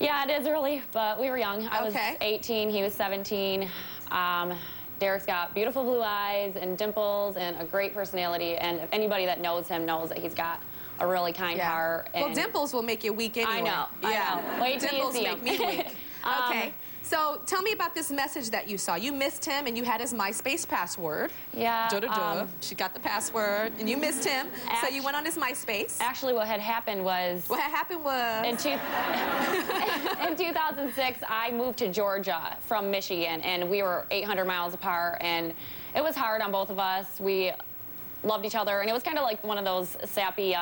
Yeah, it is early, but we were young. I was Okay. 18, he was 17. Derek's got beautiful blue eyes and dimples and a great personality, and if anybody that knows him knows that he's got a really kind heart. Well, And dimples will make you weak anyway. I know. Wait till Dimples you see make me him. weak. Okay. So tell me about this message that you saw. You missed him, and you had his MySpace password. Yeah. She got the password, and you missed him, so you went on his MySpace. Actually, what had happened was... What had happened was... In 2006, I moved to Georgia from Michigan, and we were 800 miles apart, and it was hard on both of us. We loved each other, and it was kind of like one of those sappy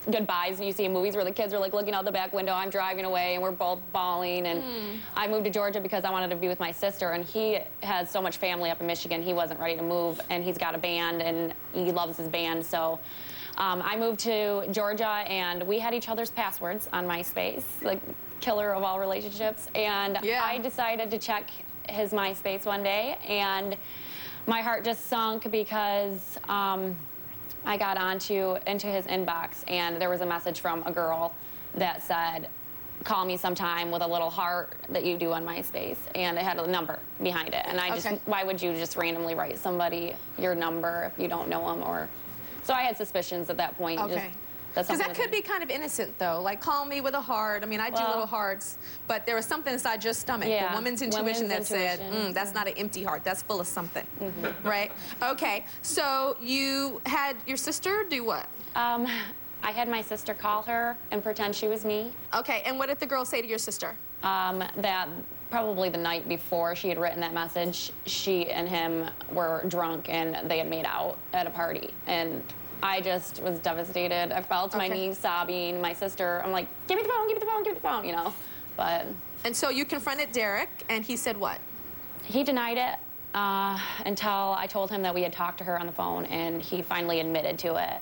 goodbyes you see in movies where the kids are like looking out the back window, I'm driving away, and we're both bawling. And I moved to Georgia because I wanted to be with my sister, and he has so much family up in Michigan, he wasn't ready to move, and he's got a band, and he loves his band, so I moved to Georgia, and we had each other's passwords on MySpace, like killer of all relationships, and I decided to check his MySpace one day, and my heart just sunk because I got into his inbox, and there was a message from a girl that said, call me sometime, with a little heart that you do on MySpace, and it had a number behind it. And I just, why would you just randomly write somebody your number if you don't know them? Or, so I had suspicions at that point. Because that could be kind of innocent, though. Like, call me with a heart. I mean, I do little hearts, but there was something inside your stomach, the woman's intuition that said, that's not an empty heart. That's full of something, right? Okay, so you had your sister do what? I had my sister call her and pretend she was me. Okay, and what did the girl say to your sister? That probably the night before she had written that message, she and him were drunk, and they had made out at a party. And I just was devastated. I fell to my knees sobbing. My sister, I'm like, give me the phone, give me the phone, give me the phone, you know. But... And so you confronted Derek, and he said what? He denied it until I told him that we had talked to her on the phone, and he finally admitted to it.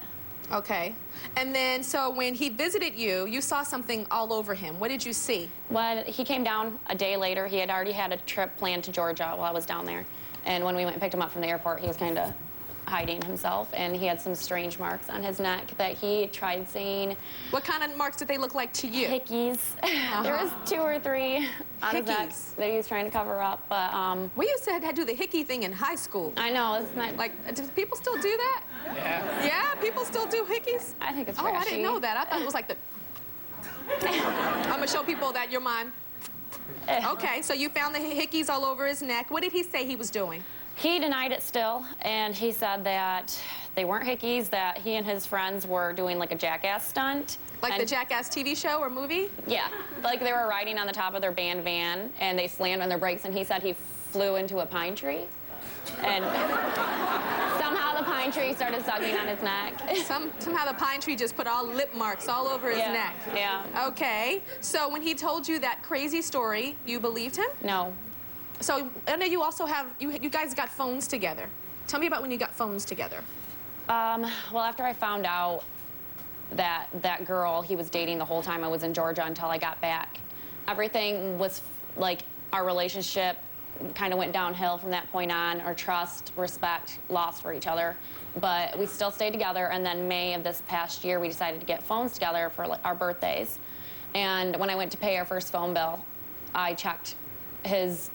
Okay. And then, so when he visited you, you saw something all over him. What did you see? When he came down a day later, he had already had a trip planned to Georgia while I was down there. And when we went and picked him up from the airport, he was kind of hiding himself, and he had some strange marks on his neck that he tried saying. What kind of marks did they look like to you? Hickeys. There was 2 or 3 on his neck that he was trying to cover up, but we used to do the hickey thing in high school. I know, it's not... Like, do people still do that? Yeah. Yeah, people still do hickeys? I think it's trashy. Oh, I didn't know that. I thought it was like the... I'm gonna show people that you're mine. Okay, so you found the hickeys all over his neck. What did he say he was doing? He denied it still, and he said that they weren't hickeys, that he and his friends were doing like a Jackass stunt. Like the Jackass TV show or movie? Yeah, like they were riding on the top of their band van, and they slammed on their brakes, and he said he flew into a pine tree. And somehow the pine tree started sucking on his neck. Somehow the pine tree just put all lip marks all over his neck. Yeah. Okay, so when he told you that crazy story, you believed him? No. So I know you also have, you guys got phones together. Tell me about when you got phones together. Well, after I found out that that girl he was dating the whole time I was in Georgia until I got back, everything was like our relationship kind of went downhill from that point on. Our trust, respect, lost for each other. But we still stayed together, and then May of this past year, we decided to get phones together for like, our birthdays. And when I went to pay our first phone bill, I checked his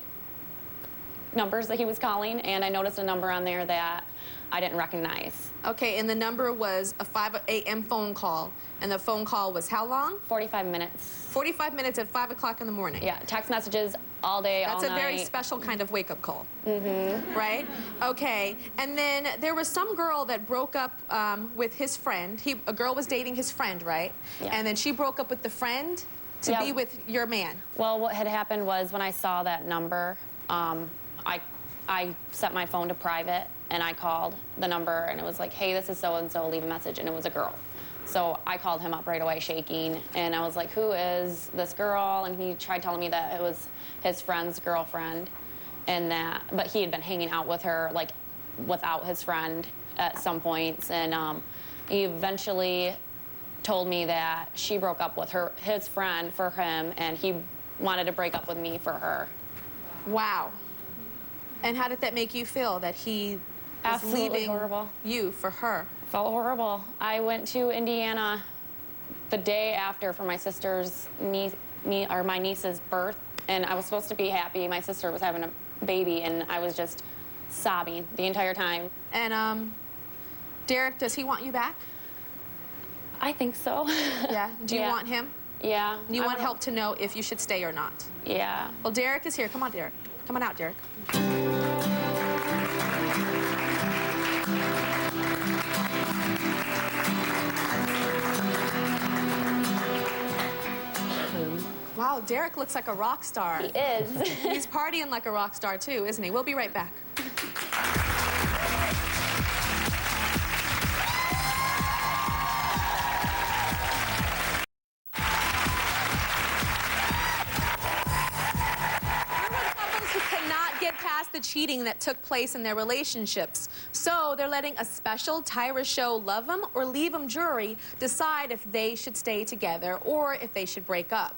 numbers that he was calling, and I noticed a number on there that I didn't recognize. Okay, and the number was a 5 a.m. phone call, and the phone call was how long? 45 minutes. 45 minutes at 5 o'clock in the morning. Yeah, text messages all day, all night. That's a very special kind of wake-up call. Right? Okay, and then there was some girl that broke up with his friend. A girl was dating his friend, right? Yeah. And then she broke up with the friend to be with your man. Well, what had happened was when I saw that number, I set my phone to private, and I called the number, and it was like, hey, this is so-and-so, leave a message, and it was a girl. So I called him up right away shaking, and I was like, who is this girl? And he tried telling me that it was his friend's girlfriend, and but he had been hanging out with her, like, without his friend at some points, and he eventually told me that she broke up with his friend for him, and he wanted to break up with me for her. Wow. And how did that make you feel, that he was leaving you for her? Felt horrible. I went to Indiana the day after for my sister's my niece's birth, and I was supposed to be happy. My sister was having a baby, and I was just sobbing the entire time. And Derek, does he want you back? I think so. Yeah. Do you Yeah. want him? Yeah. You want help to know if you should stay or not? Yeah. Well, Derek is here. Come on, Derek. Come on out, Derek. Wow, Derek looks like a rock star. He is. He's partying like a rock star, too, isn't he? We'll be right back. Past the cheating that took place in their relationships. So they're letting a special Tyra Show Love 'Em or Leave 'Em jury decide if they should stay together or if they should break up.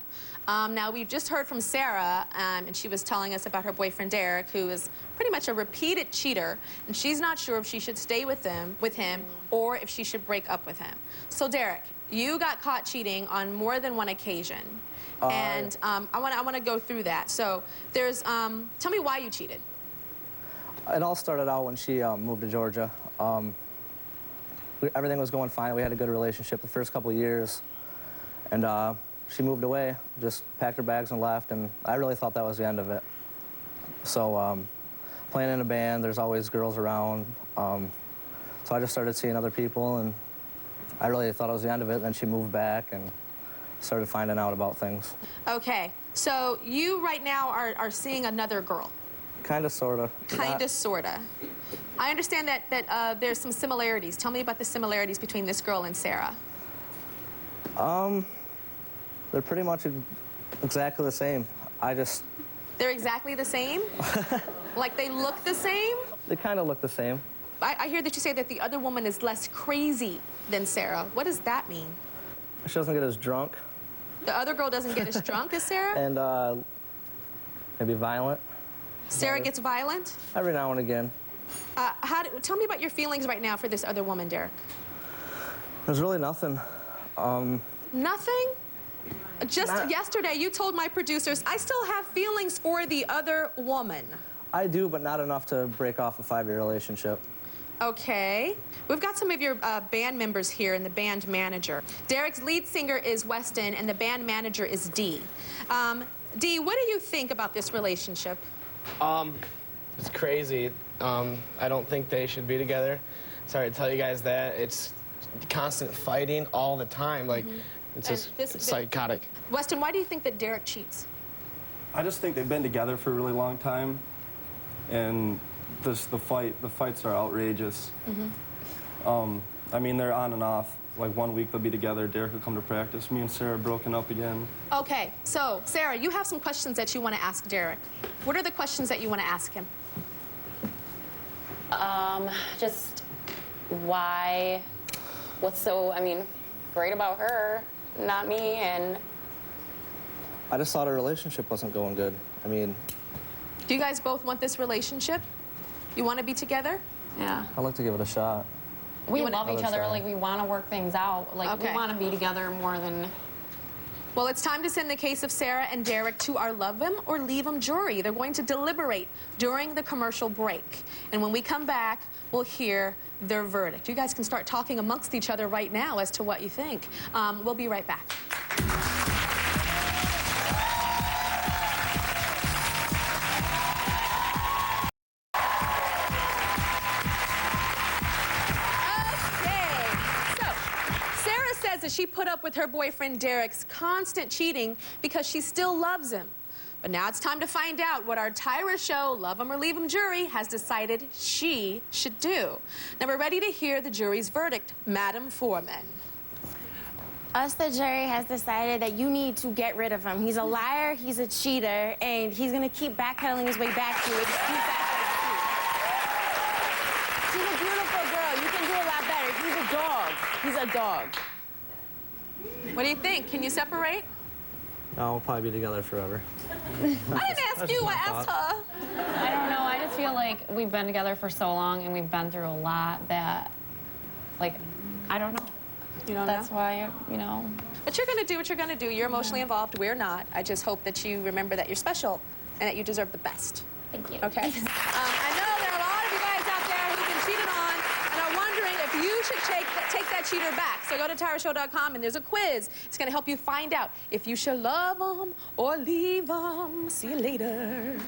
Now, we've just heard from Sarah, and she was telling us about her boyfriend Derek, who is pretty much a repeated cheater, and she's not sure if she should stay with him or if she should break up with him. So Derek, you got caught cheating on more than one occasion. And I want to go through that. So there's, tell me why you cheated. It all started out when she moved to Georgia. Everything was going fine. We had a good relationship the first couple of years. And she moved away, just packed her bags and left, and I really thought that was the end of it. So playing in a band, there's always girls around. So I just started seeing other people, and I really thought it was the end of it. Then she moved back and started finding out about things. Okay, so you right now are seeing another girl. Kind of, sort of. Kind of, sort of. I understand that there's some similarities. Tell me about the similarities between this girl and Sarah. They're pretty much exactly the same. They're exactly the same? Like they look the same? They kind of look the same. I hear that you say that the other woman is less crazy than Sarah. What does that mean? She doesn't get as drunk. The other girl doesn't get as drunk as Sarah? And maybe violent. Sarah gets violent? Every now and again. Tell me about your feelings right now for this other woman, Derek. There's really nothing. Nothing? Just yesterday, you told my producers, I still have feelings for the other woman. I do, but not enough to break off a 5-year relationship. Okay. We've got some of your band members here and the band manager. Derek's lead singer is Weston, and the band manager is Dee. Dee, what do you think about this relationship? It's crazy. I don't think they should be together. Sorry to tell you guys that. It's constant fighting all the time. Like, it's just it's psychotic. Weston, why do you think that Derek cheats? I just think they've been together for a really long time, and the fights are outrageous. I mean, they're on and off. Like 1 week they'll be together, Derek will come to practice. Me and Sarah broken up again. Okay, so Sarah, you have some questions that you want to ask Derek. What are the questions that you want to ask him? Just why, what's so, great about her, not me, and... I just thought our relationship wasn't going good. Do you guys both want this relationship? You want to be together? Yeah. I'd like to give it a shot. We love each other, like, we want to work things out. Like, Okay. we want to be together more than... Well, it's time to send the case of Sarah and Derek to our Love 'Em or Leave 'Em jury. They're going to deliberate during the commercial break. And when we come back, we'll hear their verdict. You guys can start talking amongst each other right now as to what you think. We'll be right back. That she put up with her boyfriend Derek's constant cheating because she still loves him. But now it's time to find out what our Tyra Show Love 'Em or Leave 'Em jury has decided she should do. Now we're ready to hear the jury's verdict. Madam Foreman. Us, the jury, has decided that you need to get rid of him. He's a liar, he's a cheater, and he's gonna keep backpedaling his way back to it. She's a beautiful girl. You can do a lot better. He's a dog. He's a dog. What do you think? Can you separate? No, we'll probably be together forever. I didn't ask you, I asked her. I don't know, I just feel like we've been together for so long and we've been through a lot that, like, I don't know. You don't That's know? why, But you're going to do what you're going to do. You're emotionally involved. We're not. I just hope that you remember that you're special and that you deserve the best. Thank you. Okay? I know there are a lot of you guys out there who've been cheated on and are wondering if you should take that cheater back. So go to TyraShow.com and there's a quiz. It's going to help you find out if you should love them or leave them. See you later.